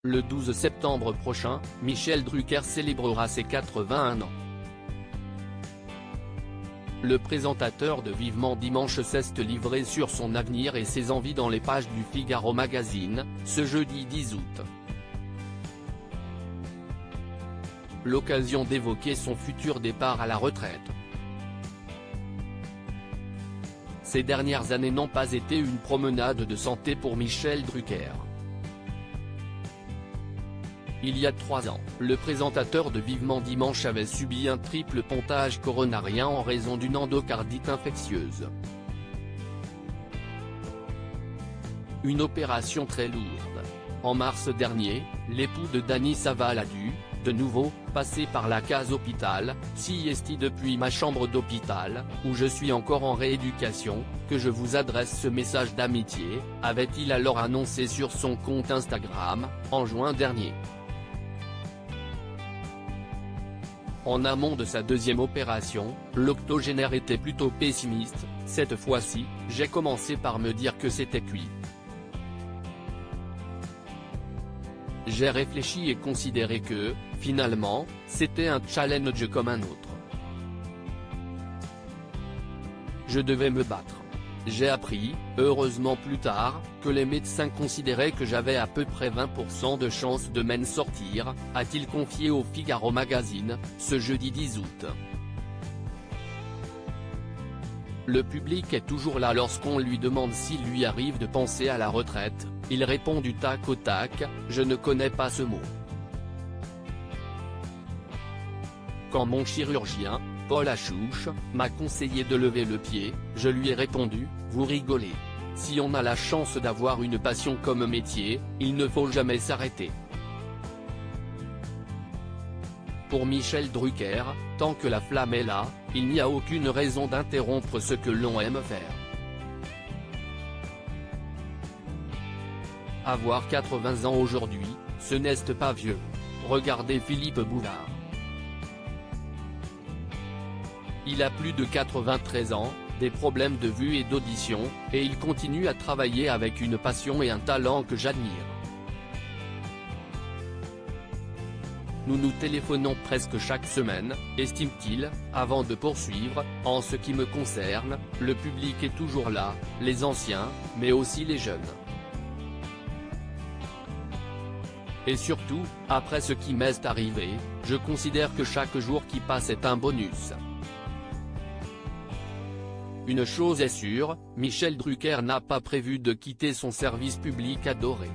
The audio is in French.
Le 12 septembre prochain, Michel Drucker célébrera ses 81 ans. Le présentateur de Vivement Dimanche s'est livré sur son avenir et ses envies dans les pages du Figaro Magazine, ce jeudi 10 août. L'occasion d'évoquer son futur départ à la retraite. Ces dernières années n'ont pas été une promenade de santé pour Michel Drucker. Il y a 3 ans, le présentateur de Vivement Dimanche avait subi un triple pontage coronarien en raison d'une endocardite infectieuse. Une opération très lourde. En mars dernier, l'époux de Dany Saval a dû, de nouveau, passer par la case hôpital. Si est depuis ma chambre d'hôpital, où je suis encore en rééducation, que je vous adresse ce message d'amitié, avait-il alors annoncé sur son compte Instagram, en juin dernier. En amont de sa deuxième opération, l'octogénaire était plutôt pessimiste. Cette fois-ci, j'ai commencé par me dire que c'était cuit. J'ai réfléchi et considéré que, finalement, c'était un challenge comme un autre. Je devais me battre. J'ai appris, heureusement plus tard, que les médecins considéraient que j'avais à peu près 20% de chances de m'en sortir, a-t-il confié au Figaro Magazine, ce jeudi 10 août. Le public est toujours là lorsqu'on lui demande s'il lui arrive de penser à la retraite, il répond du tac au tac, je ne connais pas ce mot. Quand mon chirurgien, Paul Achouche, m'a conseillé de lever le pied, je lui ai répondu, vous rigolez. Si on a la chance d'avoir une passion comme métier, il ne faut jamais s'arrêter. Pour Michel Drucker, tant que la flamme est là, il n'y a aucune raison d'interrompre ce que l'on aime faire. Avoir 80 ans aujourd'hui, ce n'est pas vieux. Regardez Philippe Bouvard. Il a plus de 93 ans, des problèmes de vue et d'audition, et il continue à travailler avec une passion et un talent que j'admire. Nous nous téléphonons presque chaque semaine, estime-t-il, avant de poursuivre, en ce qui me concerne, le public est toujours là, les anciens, mais aussi les jeunes. Et surtout, après ce qui m'est arrivé, je considère que chaque jour qui passe est un bonus. Une chose est sûre, Michel Drucker n'a pas prévu de quitter son service public adoré.